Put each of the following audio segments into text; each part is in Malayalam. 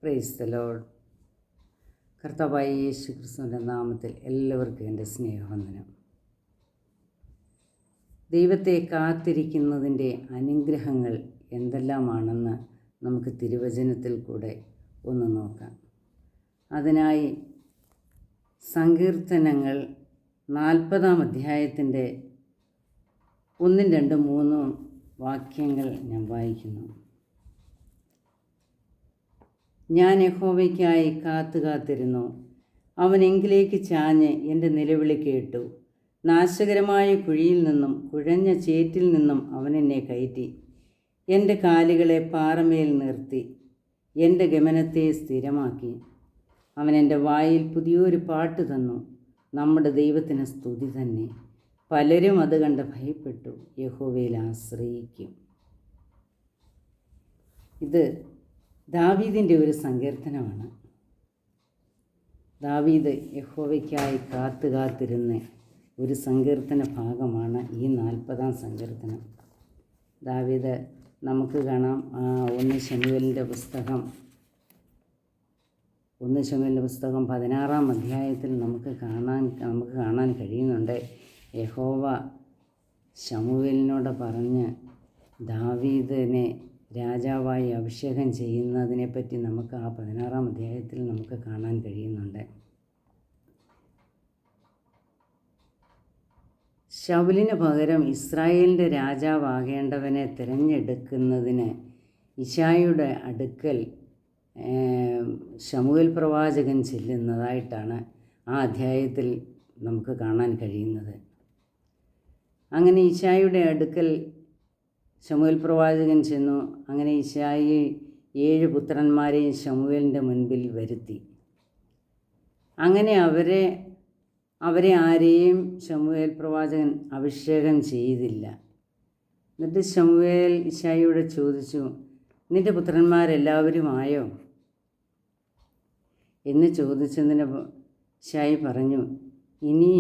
Praise the Lord. കർത്താവായ യേശു ക്രിസ്തുവിൻ്റെ നാമത്തിൽ എല്ലാവർക്കും എൻ്റെ സ്നേഹവന്ദനം. ദൈവത്തെ കാത്തിരിക്കുന്നതിൻ്റെ അനുഗ്രഹങ്ങൾ എന്തെല്ലാമാണെന്ന് നമുക്ക് തിരുവചനത്തിൽ കൂടെ ഒന്ന് നോക്കാം. അതിനായി സങ്കീർത്തനങ്ങൾ 40-ാം അധ്യായത്തിൻ്റെ 1, 2, 3 വാക്യങ്ങൾ ഞാൻ വായിക്കുന്നു. ഞാൻ യഹോവയ്ക്കായി കാത്തിരുന്നു. അവൻ എങ്കിലേക്ക് ചാഞ്ഞ് എൻ്റെ നിലവിളി കേട്ടു. നാശകരമായ കുഴിയിൽ നിന്നും കുഴഞ്ഞ ചേറ്റിൽ നിന്നും അവൻ എന്നെ കയറ്റി. എൻ്റെ കാലുകളെ പാറമേൽ നിർത്തി എൻ്റെ ഗമനത്തെ സ്ഥിരമാക്കി. അവൻ എൻ്റെ വായിൽ പുതിയൊരു പാട്ട് തന്നു. നമ്മുടെ ദൈവത്തിന് സ്തുതി തന്നെ. പലരും അത് കണ്ട് ഭയപ്പെട്ടു, യഹോവയിൽ ആശ്രയിക്കും. ഇത് ദാവീദിൻ്റെ ഒരു സങ്കീർത്തനമാണ്. ദാവീദ് യഹോവയ്ക്കായി കാത്തിരുന്ന ഒരു സങ്കീർത്തന ഭാഗമാണ് ഈ 40-ാം സങ്കീർത്തനം. ദാവീദ് നമുക്ക് കാണാം 1 ശമൂവേലിൻ്റെ പുസ്തകം 16-ാം അധ്യായത്തിൽ നമുക്ക് കാണാൻ കഴിയുന്നുണ്ട്. യഹോവ ശമൂവേലിനോട് പറഞ്ഞ് ദാവീദിനെ രാജാവായി അഭിഷേകം ചെയ്യുന്നതിനെപ്പറ്റി നമുക്ക് ആ 16-ാം അധ്യായത്തിൽ നമുക്ക് കാണാൻ കഴിയുന്നുണ്ട്. ശൗലിന് പകരം ഇസ്രായേലിൻ്റെ രാജാവാകേണ്ടവനെ തിരഞ്ഞെടുക്കുന്നതിന് ഇശായിയുടെ അടുക്കൽ ശമൂവേൽ പ്രവാചകൻ ചെല്ലുന്നതായിട്ടാണ് ആ അധ്യായത്തിൽ നമുക്ക് കാണാൻ കഴിയുന്നത്. അങ്ങനെ ഇശായിയുടെ അടുക്കൽ ശമൂവേൽ പ്രവാചകൻ ചെന്നു. അങ്ങനെ ഇശായി 7 പുത്രന്മാരെയും ശമൂവേലിൻ്റെ മുൻപിൽ വരുത്തി. അങ്ങനെ അവരെ ആരെയും ശമൂവേൽ പ്രവാചകൻ അഭിഷേകം ചെയ്തില്ല. എന്നിട്ട് ശമൂവേൽ ഇശായിയോട് ചോദിച്ചു, നിൻ്റെ പുത്രന്മാരെല്ലാവരും ആയോ എന്ന് ചോദിച്ചതിന് ഇശായി പറഞ്ഞു, ഇനി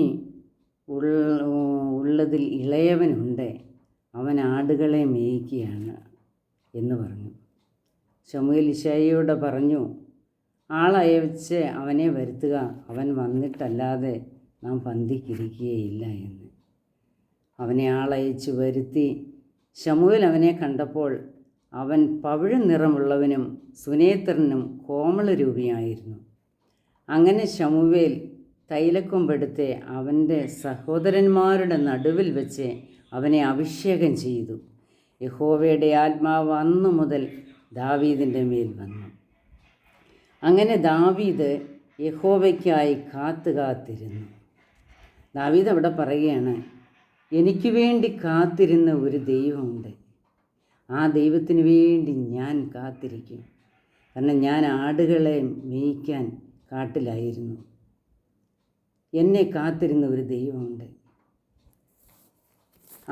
ഉള്ളതിൽ ഇളയവനുണ്ട്, അവൻ ആടുകളെ മേയ്ക്കുകയാണ് എന്ന് പറഞ്ഞു. ശമൂവേൽ ഇശായിയോട് പറഞ്ഞു, ആളയച്ച് അവനെ വരുത്തുക, അവൻ വന്നിട്ടല്ലാതെ നാം പന്തിക്കിരിക്കുകയില്ല എന്ന്. അവനെ ആളയച്ച് വരുത്തി. ശമൂവേൽ അവനെ കണ്ടപ്പോൾ അവൻ പവിഴ നിറമുള്ളവനും സുനേത്രനും കോമളരൂപിയായിരുന്നു. അങ്ങനെ ശമൂവേൽ തൈലക്കൊമ്പെടുത്ത് അവൻ്റെ സഹോദരന്മാരുടെ നടുവിൽ വെച്ച് അവനെ അഭിഷേകം ചെയ്തു. യഹോവയുടെ ആത്മാവ് അന്നു മുതൽ ദാവീദിൻ്റെ മേൽ വന്നു. അങ്ങനെ ദാവീദ് യഹോവയ്ക്കായി കാത്തിരുന്നു. ദാവീദ് അവിടെ പറയുകയാണ്, എനിക്ക് വേണ്ടി കാത്തിരുന്ന ഒരു ദൈവമുണ്ട്. ആ ദൈവത്തിന് വേണ്ടി ഞാൻ കാത്തിരിക്കും. കാരണം ഞാൻ ആടുകളെ മേയ്ക്കാൻ കാട്ടിലായിരുന്നു. എന്നെ കാത്തിരുന്ന ഒരു ദൈവമുണ്ട്.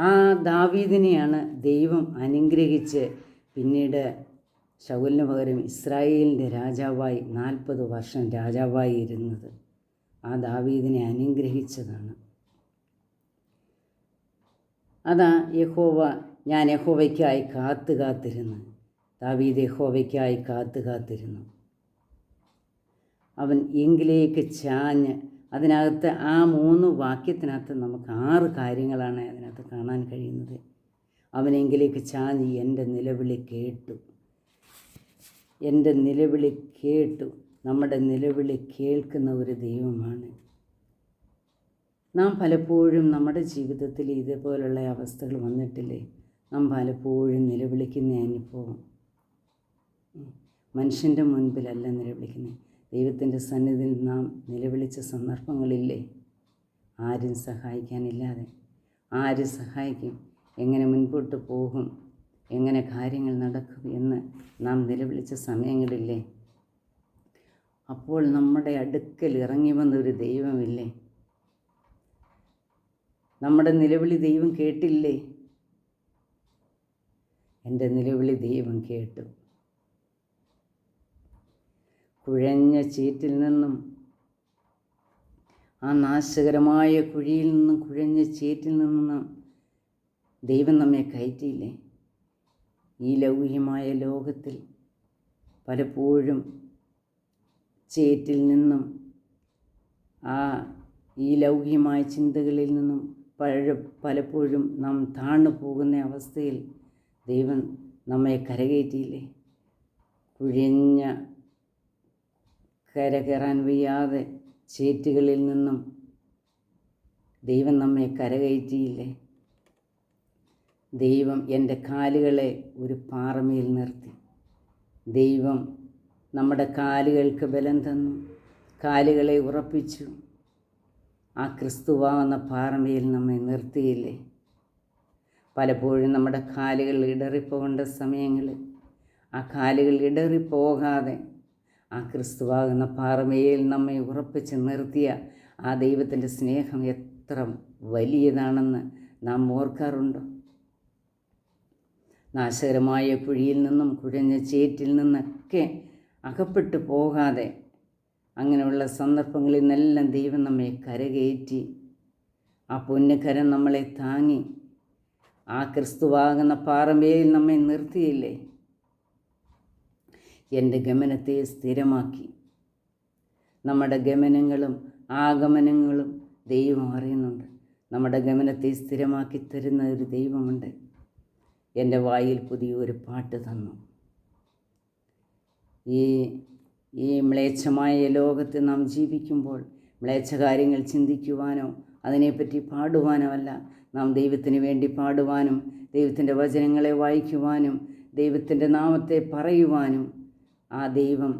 ആ ദാവീദിനെയാണ് ദൈവം അനുഗ്രഹിച്ച് പിന്നീട് ശൗലിന് പകരം ഇസ്രായേലിൻ്റെ രാജാവായി 40 വർഷം രാജാവായി ഇരുന്നത്. ആ ദാവീദിനെ അനുഗ്രഹിച്ചതാണ്. അതാ ഞാൻ യഹോവയ്ക്കായി കാത്തിരുന്നു. ദാവീദ് യഹോവയ്ക്കായി കാത്തിരുന്നു. അവൻ എങ്കിലേക്ക് ചാഞ്ഞ്, അതിനകത്ത് ആ 3 വാക്യത്തിനകത്ത് നമുക്ക് 6 കാര്യങ്ങളാണ് അതിനകത്ത് കാണാൻ കഴിയുന്നത്. അവനെങ്കിലേക്ക് ചാഞ്ഞ് എൻ്റെ നിലവിളി കേട്ടു. എൻ്റെ നിലവിളി കേട്ടു. നമ്മുടെ നിലവിളി കേൾക്കുന്ന ഒരു ദൈവമാണ്. നാം പലപ്പോഴും നമ്മുടെ ജീവിതത്തിൽ ഇതേപോലുള്ള അവസ്ഥകൾ വന്നിട്ടില്ലേ? നാം പലപ്പോഴും നിലവിളിക്കുന്ന അനുഭവം മനുഷ്യൻ്റെ മുൻപിലല്ല നിലവിളിക്കുന്നത്, ദൈവത്തിൻ്റെ സന്നിധിയിൽ നാം നിലവിളിച്ച സന്ദർഭങ്ങളില്ലേ? ആരും സഹായിക്കാനില്ലാതെ ആര് സഹായിക്കും? എങ്ങനെ മുൻപോട്ട് പോകും? എങ്ങനെ കാര്യങ്ങൾ നടക്കും എന്ന് നാം നിലവിളിച്ച സമയങ്ങളില്ലേ? അപ്പോൾ നമ്മുടെ അടുക്കൽ ഇറങ്ങി വന്നൊരു ദൈവമില്ലേ? നമ്മുടെ നിലവിളി ദൈവം കേട്ടില്ലേ? എൻ്റെ നിലവിളി ദൈവം കേട്ടു. കുഴഞ്ഞ ചേറ്റിൽ നിന്നും, ആ നാശകരമായ കുഴിയിൽ നിന്നും, കുഴഞ്ഞ ചേറ്റിൽ നിന്നും ദൈവം നമ്മെ കയറ്റിയില്ലേ? ഈ ലൗകികമായ ലോകത്തിൽ പലപ്പോഴും ചേറ്റിൽ നിന്നും ഈ ലൗകികമായ ചിന്തകളിൽ നിന്നും പലപ്പോഴും നാം താണു പോകുന്ന അവസ്ഥയിൽ ദൈവം നമ്മെ കരകയറ്റിയില്ലേ? കുഴിഞ്ഞ കര കയറാൻ വയ്യാതെ ചേറ്റുകളിൽ നിന്നും ദൈവം നമ്മെ കരകയറ്റിയില്ലേ? ദൈവം എൻ്റെ കാലുകളെ ഒരു പാറമേൽ നിർത്തി. ദൈവം നമ്മുടെ കാലുകൾക്ക് ബലം തന്നു, കാലുകളെ ഉറപ്പിച്ചു. ആ ക്രിസ്തുവാകുന്ന പാറമേൽ നമ്മെ നിർത്തിയില്ലേ? പലപ്പോഴും നമ്മുടെ കാലുകൾ ഇടറിപ്പോകേണ്ട സമയങ്ങളിൽ ആ കാലുകൾ ഇടറിപ്പോകാതെ ആ ക്രിസ്തുവാകുന്ന പാറമേൽ നമ്മെ ഉറപ്പിച്ച് നിർത്തിയ ആ ദൈവത്തിൻ്റെ സ്നേഹം എത്ര വലിയതാണെന്ന് നാം ഓർക്കാറുണ്ടോ? നാശകരമായ കുഴിയിൽ നിന്നും കുഴഞ്ഞ ചേറ്റിൽ നിന്നൊക്കെ അകപ്പെട്ടു പോകാതെ അങ്ങനെയുള്ള സന്ദർഭങ്ങളിൽ നിന്നെല്ലാം ദൈവം നമ്മെ കരകയറ്റി. ആ പൊന്നുകരം നമ്മളെ താങ്ങി. ആ ക്രിസ്തുവാകുന്ന പാറമേൽ നമ്മെ നിർത്തിയില്ലേ? എൻ്റെ ഗമനത്തെ സ്ഥിരമാക്കി. നമ്മുടെ ഗമനങ്ങളും ആഗമനങ്ങളും ദൈവം അറിയുന്നുണ്ട്. നമ്മുടെ ഗമനത്തെ സ്ഥിരമാക്കി തരുന്ന ഒരു ദൈവമുണ്ട്. എൻ്റെ വായിൽ പുതിയൊരു പാട്ട് തന്നു. ഈ മ്ലേച്ഛമായ ലോകത്ത് നാം ജീവിക്കുമ്പോൾ മ്ലേച്ഛ കാര്യങ്ങൾ ചിന്തിക്കുവാനോ അതിനെപ്പറ്റി പാടുവാനോ അല്ല, നാം ദൈവത്തിന് വേണ്ടി പാടുവാനും ദൈവത്തിൻ്റെ വചനങ്ങളെ വായിക്കുവാനും ദൈവത്തിൻ്റെ നാമത്തെ പറയുവാനും ആ ദൈവം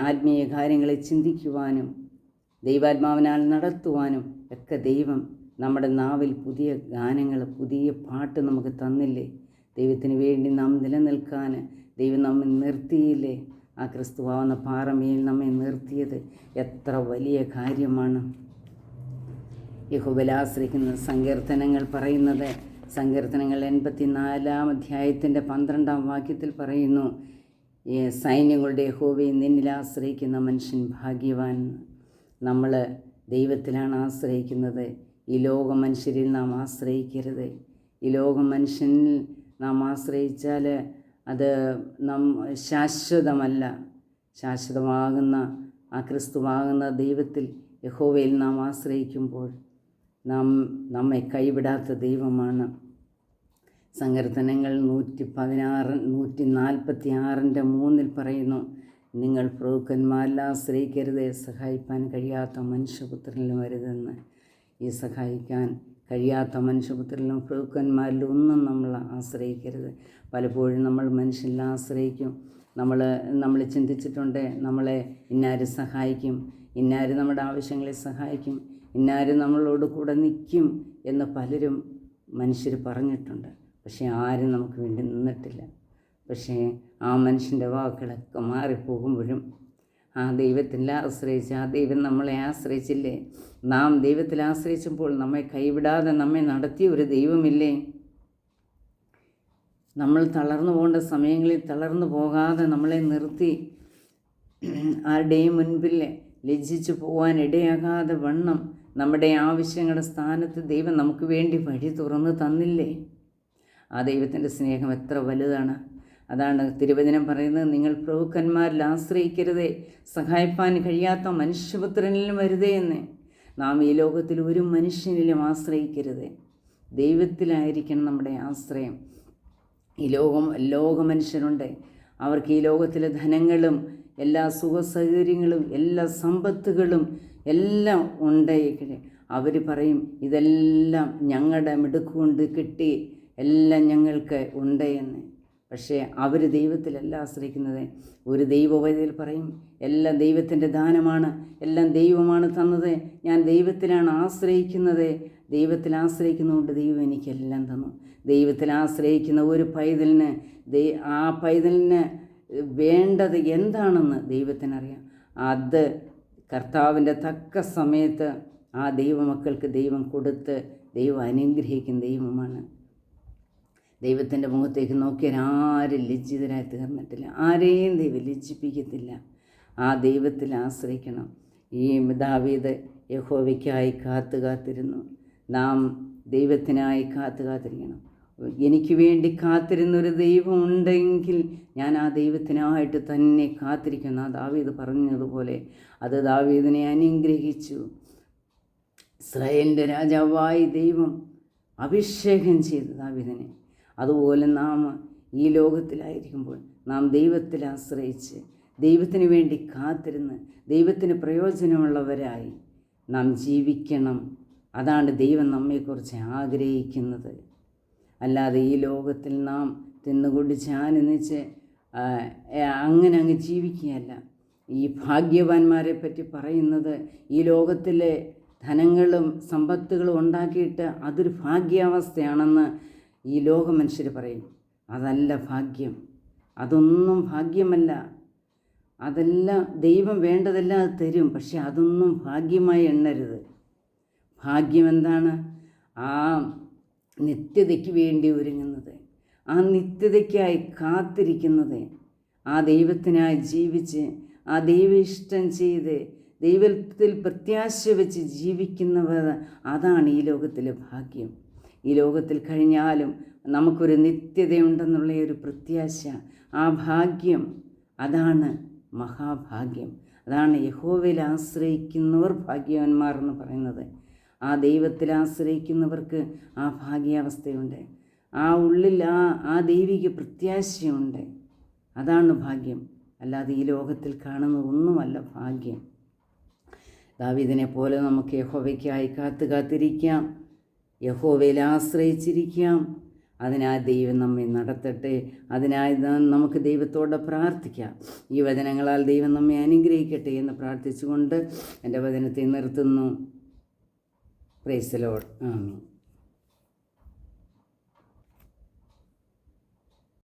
ആത്മീയ കാര്യങ്ങളെ ചിന്തിക്കുവാനും ദൈവാത്മാവിനാൽ നടത്തുവാനും ഒക്കെ ദൈവം നമ്മുടെ നാവിൽ പുതിയ ഗാനങ്ങൾ, പുതിയ പാട്ട് നമുക്ക് തന്നില്ലേ? ദൈവത്തിന് വേണ്ടി നാം നിലനിൽക്കാൻ ദൈവം നമ്മെ നിർത്തിയില്ലേ? ആ ക്രിസ്തുവാകുന്ന പാറമേൽ നമ്മെ നിർത്തിയത് എത്ര വലിയ കാര്യമാണ്. യഹോവയിൽ ആശ്രയിക്കുന്ന സങ്കീർത്തനങ്ങൾ പറയുന്നത്, സങ്കീർത്തനങ്ങൾ 84-ാം അധ്യായത്തിൻ്റെ 12-ാം വാക്യത്തിൽ പറയുന്നു, സൈന്യങ്ങളുടെ യഹോവയെ നിന്നിൽ ആശ്രയിക്കുന്ന മനുഷ്യൻ ഭാഗ്യവാൻ. നമ്മൾ ദൈവത്തിലാണ് ആശ്രയിക്കുന്നത്. ഈ ലോക മനുഷ്യരിൽ നാം ആശ്രയിക്കരുത്. ഈ ലോക മനുഷ്യനിൽ നാം ആശ്രയിച്ചാൽ അത് ശാശ്വതമല്ല. ശാശ്വതമാകുന്ന ആ ക്രിസ്തുവാകുന്ന ദൈവത്തിൽ യഹോവയിൽ നാം ആശ്രയിക്കുമ്പോൾ നമ്മെ കൈവിടാത്ത ദൈവമാണ്. സങ്കീർത്തനങ്ങൾ 146-3 പറയുന്നു, നിങ്ങൾ പ്രഭുക്കന്മാരിൽ ആശ്രയിക്കരുത്, സഹായിപ്പാൻ കഴിയാത്ത മനുഷ്യപുത്രനിലും വരുതെന്ന്. ഈ സഹായിക്കാൻ കഴിയാത്ത മനുഷ്യപുത്രനിലും പ്രഭുക്കന്മാരിലും ഒന്നും നമ്മൾ ആശ്രയിക്കരുത്. പലപ്പോഴും നമ്മൾ മനുഷ്യനിൽ ആശ്രയിക്കും. നമ്മൾ ചിന്തിച്ചിട്ടുണ്ട്, നമ്മളെ ഇന്നാര് സഹായിക്കും, ഇന്നാര് നമ്മുടെ ആവശ്യങ്ങളെ സഹായിക്കും, ഇന്നാര് നമ്മളോട് കൂടെ നിൽക്കും എന്ന് പലരും മനുഷ്യർ പറഞ്ഞിട്ടുണ്ട്. പക്ഷേ ആരും നമുക്ക് വേണ്ടി നിന്നിട്ടില്ല. പക്ഷേ ആ മനുഷ്യൻ്റെ വാക്കുകളൊക്കെ മാറിപ്പോകുമ്പോഴും ആ ദൈവത്തിൽ ആശ്രയിച്ച് ആ ദൈവം നമ്മളെ ആശ്രയിച്ചില്ലേ? നാം ദൈവത്തിൽ ആശ്രയിച്ചപ്പോൾ നമ്മെ കൈവിടാതെ നമ്മെ നടത്തിയ ഒരു ദൈവമില്ലേ? നമ്മൾ തളർന്നു പോകേണ്ട സമയങ്ങളിൽ തളർന്നു പോകാതെ നമ്മളെ നിർത്തി ആരുടെയും മുൻപിൽ ലജ്ജിച്ചു പോകാൻ ഇടയാകാതെ വണ്ണം നമ്മുടെ ആവശ്യങ്ങളുടെ സ്ഥാനത്ത് ദൈവം നമുക്ക് വേണ്ടി വഴി തുറന്ന് തന്നില്ലേ? ആ ദൈവത്തിൻ്റെ സ്നേഹം എത്ര വലുതാണ്. അതാണ് തിരുവചനം പറയുന്നത്, നിങ്ങൾ പ്രഭുക്കന്മാരിൽ ആശ്രയിക്കരുതേ, സഹായിപ്പാൻ കഴിയാത്ത മനുഷ്യപുത്രനിലും വരുതേ എന്ന്. നാം ഈ ലോകത്തിൽ ഒരു മനുഷ്യനിലും ആശ്രയിക്കരുത്, ദൈവത്തിലായിരിക്കണം നമ്മുടെ ആശ്രയം. ഈ ലോക മനുഷ്യരുണ്ട്, അവർക്ക് ഈ ലോകത്തിലെ ധനങ്ങളും എല്ലാ സുഖസൗകര്യങ്ങളും എല്ലാ സമ്പത്തുകളും എല്ലാം ഉണ്ടായിരിക്കട്ടെ. അവർ പറയും ഇതെല്ലാം ഞങ്ങളുടെ മിടുക്കുകൊണ്ട് കിട്ടി, എല്ലാം ഞങ്ങൾക്ക് ഉണ്ട് എന്ന്. പക്ഷേ അവർ ദൈവത്തിലല്ല ആശ്രയിക്കുന്നത്. ഒരു ദൈവവൈദ്യൽ പറയും എല്ലാം ദൈവത്തിൻ്റെ ദാനമാണ്, എല്ലാം ദൈവമാണ് തന്നത്, ഞാൻ ദൈവത്തിലാണ് ആശ്രയിക്കുന്നത്, ദൈവത്തിൽ ആശ്രയിക്കുന്നതുകൊണ്ട് ദൈവം എനിക്കെല്ലാം തന്നു. ദൈവത്തിൽ ആശ്രയിക്കുന്ന ഒരു പൈതലിന് ആ പൈതലിന് വേണ്ടത് എന്താണെന്ന് ദൈവത്തിനറിയാം. അത് കർത്താവിൻ്റെ തക്ക സമയത്ത് ആ ദൈവമക്കൾക്ക് ദൈവം കൊടുത്ത് ദൈവം അനുഗ്രഹിക്കുന്ന ദൈവമാണ്. ദൈവത്തിൻ്റെ മുഖത്തേക്ക് നോക്കിയാൽ ആരും ലജ്ജിതരായി തീർന്നിട്ടില്ല, ആരെയും ദൈവം ലജ്ജിപ്പിക്കത്തില്ല. ആ ദൈവത്തിൽ ആശ്രയിക്കണം. ഈ ദാവീദ് യഹോവയ്ക്കായി കാത്തിരുന്നു. നാം ദൈവത്തിനായി കാത്തിരിക്കണം. എനിക്ക് വേണ്ടി കാത്തിരുന്നൊരു ദൈവം ഉണ്ടെങ്കിൽ ഞാൻ ആ ദൈവത്തിനായിട്ട് തന്നെ കാത്തിരിക്കുന്നു. ആ ദാവീദ് പറഞ്ഞതുപോലെ അത് ദാവീദിനെ അനുഗ്രഹിച്ചു. ഇസ്രായേലിൻ്റെ രാജാവായി ദൈവം അഭിഷേകം ചെയ്തു ദാവീദിനെ. അതുപോലെ നാം ഈ ലോകത്തിലായിരിക്കുമ്പോൾ നാം ദൈവത്തിൽ ആശ്രയിച്ച് ദൈവത്തിന് വേണ്ടി കാത്തിരുന്ന് ദൈവത്തിന് പ്രയോജനമുള്ളവരായി നാം ജീവിക്കണം. അതാണ് ദൈവം നമ്മെക്കുറിച്ച് ആഗ്രഹിക്കുന്നത്. അല്ലാതെ ഈ ലോകത്തിൽ നാം തിന്നുകുടിച്ച് ആനന്ദിച്ച് അങ്ങനെ അങ്ങ് ജീവിക്കുകയല്ല. ഈ ഭാഗ്യവാന്മാരെ പറ്റി പറയുന്നത് ഈ ലോകത്തിലെ ധനങ്ങളും സമ്പത്തുകളും ഉണ്ടാക്കിയിട്ട് അതൊരു ഭാഗ്യാവസ്ഥയാണെന്ന് ഈ ലോക മനുഷ്യർ പറയും. അതല്ല ഭാഗ്യം, അതൊന്നും ഭാഗ്യമല്ല. അതെല്ലാം ദൈവം വേണ്ടതെല്ലാം അത് തരും, പക്ഷെ അതൊന്നും ഭാഗ്യമായി എണ്ണരുത്. ഭാഗ്യം എന്താണ്? ആ നിത്യതയ്ക്ക് വേണ്ടി ഒരുങ്ങുന്നത്, ആ നിത്യതയ്ക്കായി കാത്തിരിക്കുന്നത്, ആ ദൈവത്തിനായി ജീവിച്ച് ആ ദൈവ ഇഷ്ടം ചെയ്ത് ദൈവത്തിൽ പ്രത്യാശ വെച്ച് ജീവിക്കുന്നവർ, അതാണ് ഈ ലോകത്തിലെ ഭാഗ്യം. ഈ ലോകത്തിൽ കഴിഞ്ഞാലും നമുക്കൊരു നിത്യതയുണ്ടെന്നുള്ള ഒരു പ്രത്യാശ, ആ ഭാഗ്യം, അതാണ് മഹാഭാഗ്യം. അതാണ് യഹോവയിൽ ആശ്രയിക്കുന്നവർ ഭാഗ്യവാന്മാർ എന്ന് പറയുന്നത്. ആ ദൈവത്തിൽ ആശ്രയിക്കുന്നവർക്ക് ആ ഭാഗ്യാവസ്ഥയുണ്ട്. ആ ഉള്ളിൽ ആ ദൈവിക പ്രത്യാശയുണ്ട്. അതാണ് ഭാഗ്യം. അല്ലാതെ ഈ ലോകത്തിൽ കാണുന്ന ഒന്നുമല്ല ഭാഗ്യം. ദാവീദിനെ പോലെ നമുക്ക് യഹോവയ്ക്കായി കാത്തിരിക്കാം, യഹോവയിൽ ആശ്രയിച്ചിരിക്കാം. അതിനായി ദൈവം നമ്മെ നടത്തട്ടെ. അതിനായി നമുക്ക് ദൈവത്തോട് പ്രാർത്ഥിക്കാം. ഈ വചനങ്ങളാൽ ദൈവം നമ്മെ അനുഗ്രഹിക്കട്ടെ എന്ന് പ്രാർത്ഥിച്ചുകൊണ്ട് എൻ്റെ വചനത്തെ നിർത്തുന്നു. Praise the Lord. ആമേൻ.